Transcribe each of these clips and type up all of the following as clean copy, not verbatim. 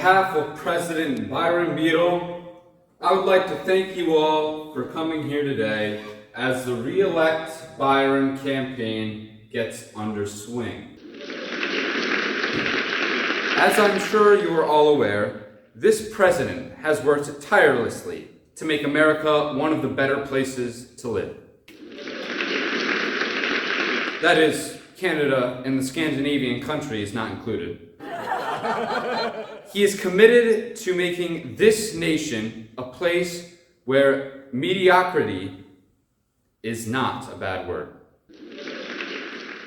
behalf of President Byron Beadle, I would like to thank you all for coming here today as the Re-elect Byron campaign gets under swing. As I'm sure you are all aware, this president has worked tirelessly to make America one of the better places to live. That is, Canada and the Scandinavian countries not included. He is committed to making this nation a place where mediocrity is not a bad word.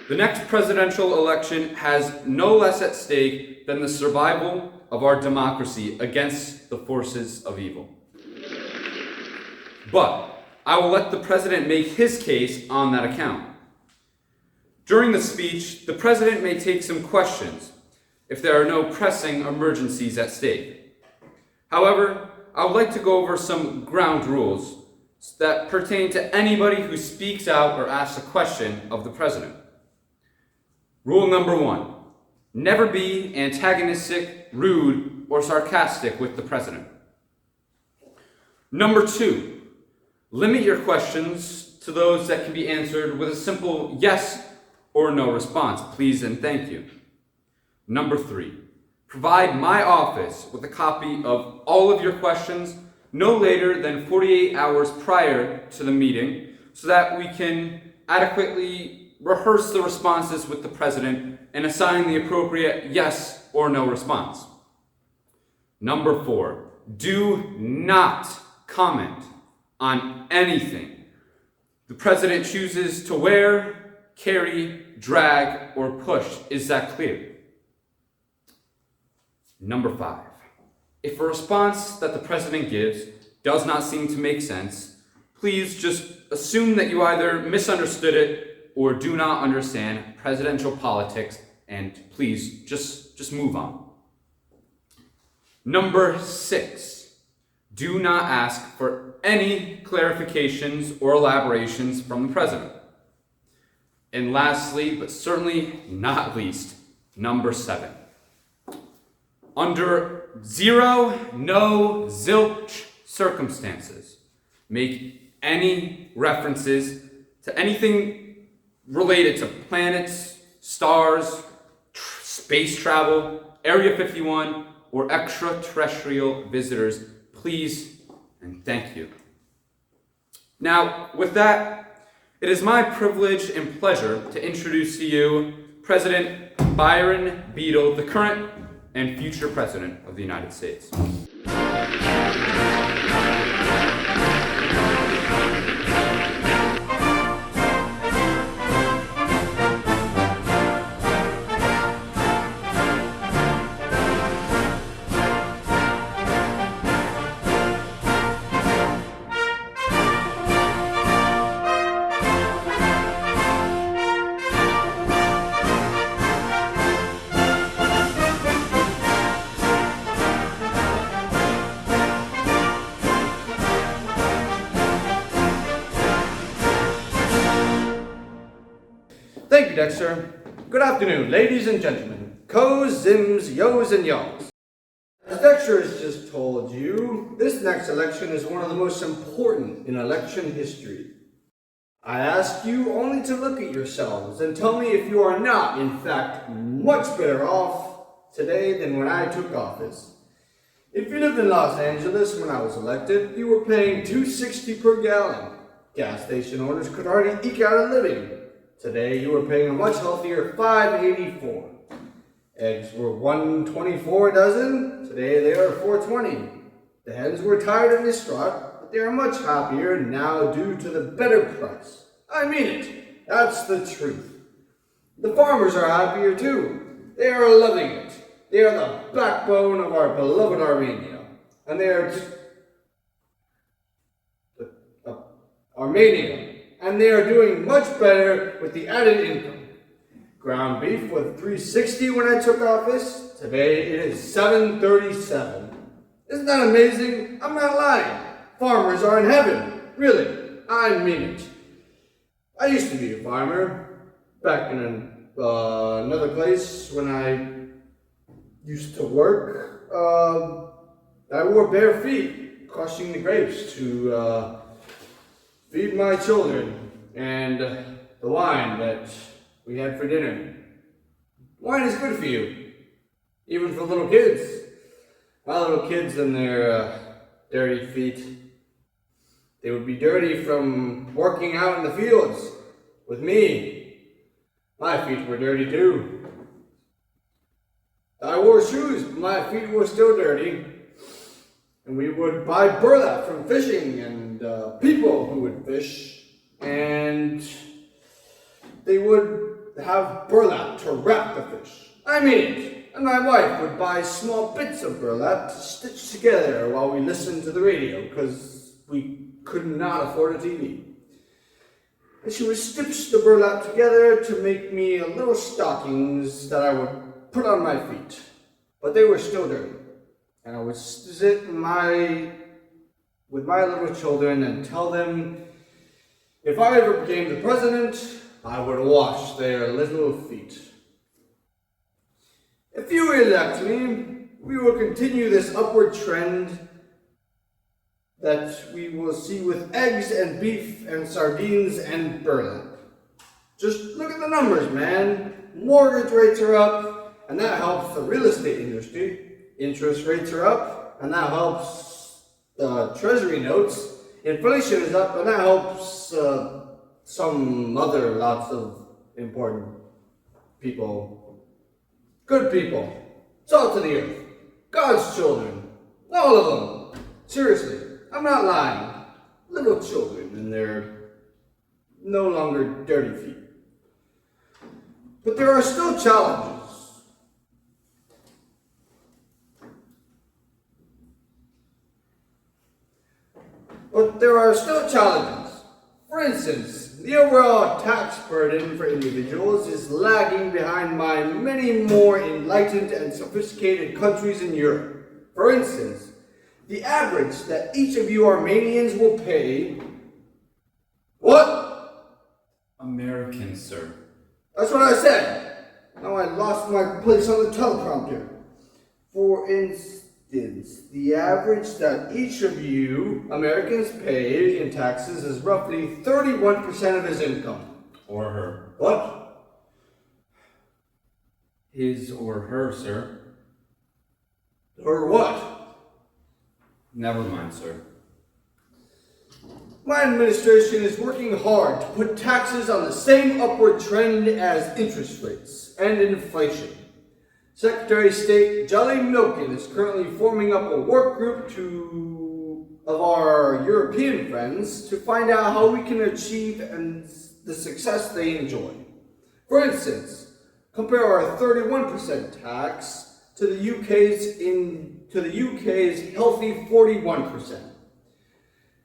The next presidential election has no less at stake than the survival of our democracy against the forces of evil. But I will let the president make his case on that account. During the speech, the president may take some questions if there are no pressing emergencies at stake. However, I would like to go over some ground rules that pertain to anybody who speaks out or asks a question of the president. Rule number 1, never be antagonistic, rude, or sarcastic with the president. Number 2, limit your questions to those that can be answered with a simple yes or no response, please and thank you. Number 3, provide my office with a copy of all of your questions no later than 48 hours prior to the meeting so that we can adequately rehearse the responses with the president and assign the appropriate yes or no response. Number 4, do not comment on anything the president chooses to wear, carry, drag, or push. Is that clear? Number 5, if a response that the president gives does not seem to make sense, please just assume that you either misunderstood it or do not understand presidential politics, and please just move on. Number 6, do not ask for any clarifications or elaborations from the president. And lastly, but certainly not least, number 7. Under zero, no, zilch circumstances, make any references to anything related to planets, stars, space travel, Area 51, or extraterrestrial visitors, please and thank you. Now, with that, it is my privilege and pleasure to introduce to you President Byron Beadle, the current and future President of the United States. Thank you, Dexter. Good afternoon, ladies and gentlemen. Co's, Zims, Yo's, and Y'alls. As Dexter has just told you, this next election is one of the most important in election history. I ask you only to look at yourselves and tell me if you are not, in fact, much better off today than when I took office. If you lived in Los Angeles when I was elected, you were paying $2.60 per gallon. Gas station owners could hardly eke out a living. Today, you are paying a much healthier $5.84. Eggs were $1.24 a dozen. Today, they are $4.20. The hens were tired and distraught, but they are much happier now due to the better price. I mean it. That's the truth. The farmers are happier too. They are loving it. They are the backbone of our beloved Armenia. And they are Armenia. And they are doing much better with the added income. Ground beef was $3.60 when I took office. Today it is $7.37. Isn't that amazing? I'm not lying. Farmers are in heaven. Really, I mean it. I used to be a farmer back in another place when I used to work. I wore bare feet, crushing the grapes to feed my children and the wine that we had for dinner. Wine is good for you, even for little kids. My little kids and their dirty feet. They would be dirty from working out in the fields with me. My feet were dirty too. I wore shoes, but my feet were still dirty. And we would buy burlap from fishing and people who would fish. And they would have burlap to wrap the fish. I mean it. And my wife would buy small bits of burlap to stitch together while we listened to the radio, because we could not afford a TV. And she would stitch the burlap together to make me little stockings that I would put on my feet. But they were still dirty. And I would sit with my little children and tell them if I ever became the president, I would wash their little feet. If you elect me, we will continue this upward trend that we will see with eggs and beef and sardines and burlap. Just look at the numbers, man. Mortgage rates are up, and that helps the real estate industry. Interest rates are up, and that helps the treasury notes. Inflation is up, and that helps some other lots of important people. Good people. Salt of the earth. God's children. All of them. Seriously, I'm not lying. Little children and their no longer dirty feet. But there are still challenges. For instance, the overall tax burden for individuals is lagging behind my many more enlightened and sophisticated countries in Europe. For instance, the average that each of you Armenians will pay... What? American, sir. That's what I said. Now I lost my place on the teleprompter. For instance, the average that each of you Americans pay in taxes is roughly 31% of his income. Or her. What? His or her, sir. Or what? Never mind, sir. My administration is working hard to put taxes on the same upward trend as interest rates and inflation. Secretary of State Jelly Milken is currently forming up a work group of our European friends to find out how we can achieve the success they enjoy. For instance, compare our 31% tax to the UK's healthy 41%.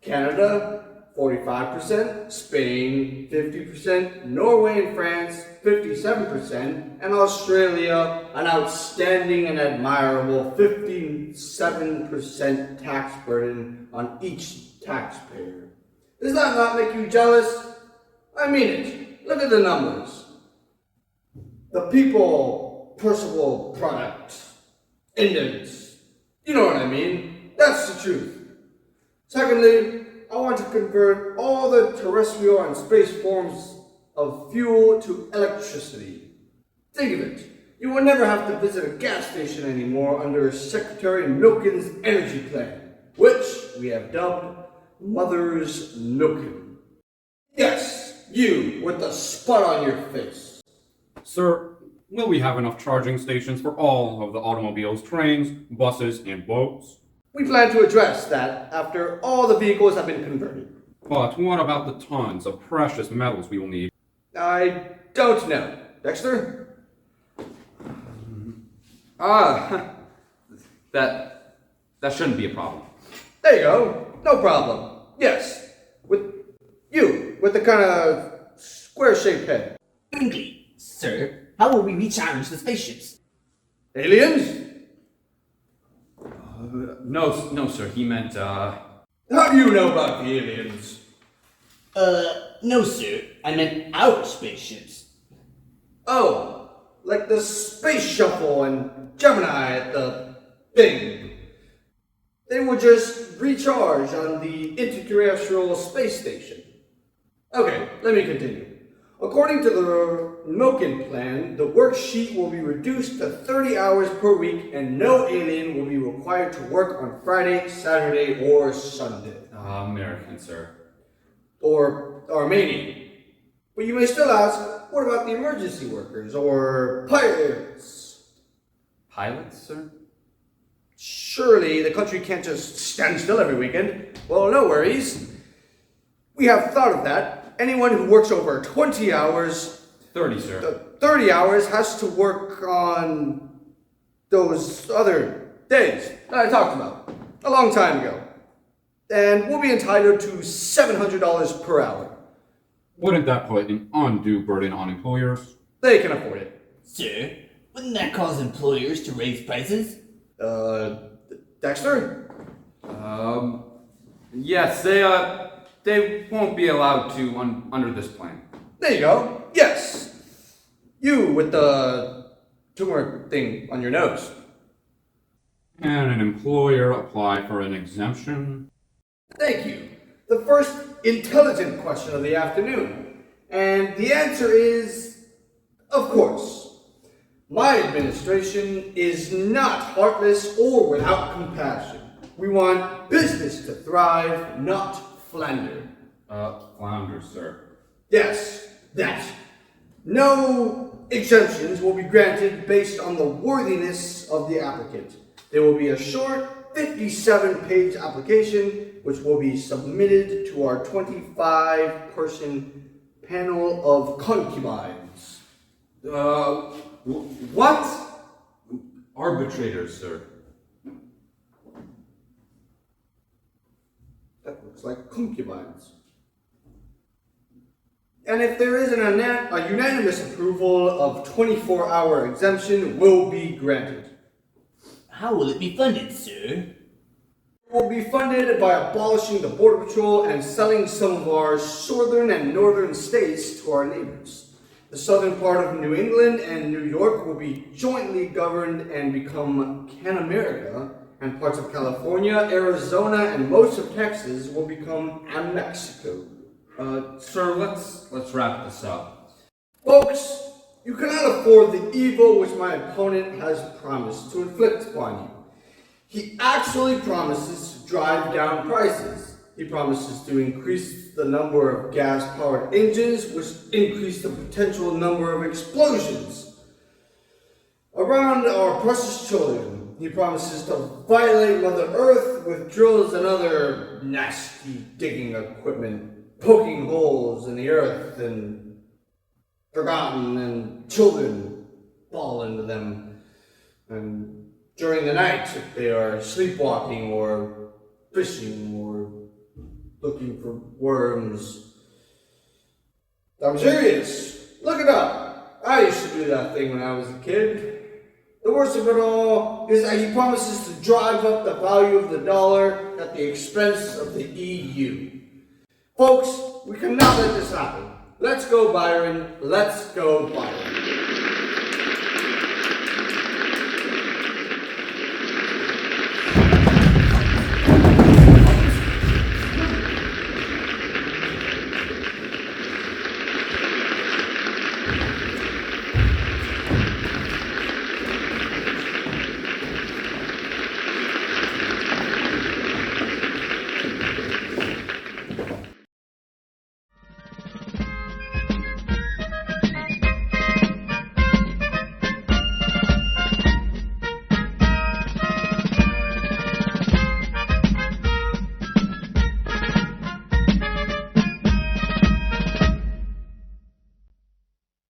Canada, 45%, Spain, 50%, Norway and France, 57%, and Australia, an outstanding and admirable 57% tax burden on each taxpayer. Does that not make you jealous? I mean it. Look at the numbers. The people personal product index. You know what I mean? That's the truth. Secondly, I want to convert all the terrestrial and space forms of fuel to electricity. Think of it. You will never have to visit a gas station anymore under Secretary Milken's energy plan, which we have dubbed Mother's Milken. Yes, you with the spot on your face. Sir, will we have enough charging stations for all of the automobiles, trains, buses, and boats? We plan to address that after all the vehicles have been converted. But what about the tons of precious metals we will need? I don't know. Dexter? That shouldn't be a problem. There you go. No problem. Yes. With the kind of square-shaped head. Indeed, sir. How will we recharge the spaceships? Aliens? No, sir. He meant, How do you know about the aliens? No, sir. I meant our spaceships. Oh, like the Space Shuttle and Gemini at the Bing. They will just recharge on the interterrestrial space station. Okay, let me continue. According to the Milken plan, the worksheet will be reduced to 30 hours per week and no alien will be required to work on Friday, Saturday, or Sunday. American, sir. Or Armenian. But you may still ask, what about the emergency workers or pirates? Pilots, sir? Surely the country can't just stand still every weekend. Well, no worries. We have thought of that. Anyone who works over 20 hours, 30, sir. 30 hours has to work on those other days that I talked about a long time ago. And we'll be entitled to $700 per hour. Wouldn't that put an undue burden on employers? They can afford it. Sir, wouldn't that cause employers to raise prices? Dexter? Yes, they won't be allowed to under this plan. There you go. Yes. You with the tumor thing on your nose. Can an employer apply for an exemption? Thank you. The first intelligent question of the afternoon. And the answer is, of course. My administration is not heartless or without compassion. We want business to thrive, not flounder. Flounder, sir. Yes, that. No exemptions will be granted based on the worthiness of the applicant. There will be a short 57-page application which will be submitted to our 25-person panel of concubines. What? Arbitrators, sir. That looks like concubines. And if there isn't a unanimous approval of 24-hour exemption will be granted. How will it be funded, sir? It will be funded by abolishing the Border Patrol and selling some of our southern and northern states to our neighbors. The southern part of New England and New York will be jointly governed and become Can-America, and parts of California, Arizona, and most of Texas will become Mexico. Sir, let's wrap this up. Folks, you cannot afford the evil which my opponent has promised to inflict upon you. He actually promises to drive down prices. He promises to increase the number of gas-powered engines, which increase the potential number of explosions around our precious children. He promises to violate Mother Earth with drills and other nasty digging equipment, poking holes in the earth and forgotten, and children fall into them. And during the night, if they are sleepwalking or fishing or looking for worms. I'm serious. Look it up. I used to do that thing when I was a kid. The worst of it all is that he promises to drive up the value of the dollar at the expense of the EU. Folks, we cannot let this happen. Let's go, Byron. Let's go, Byron.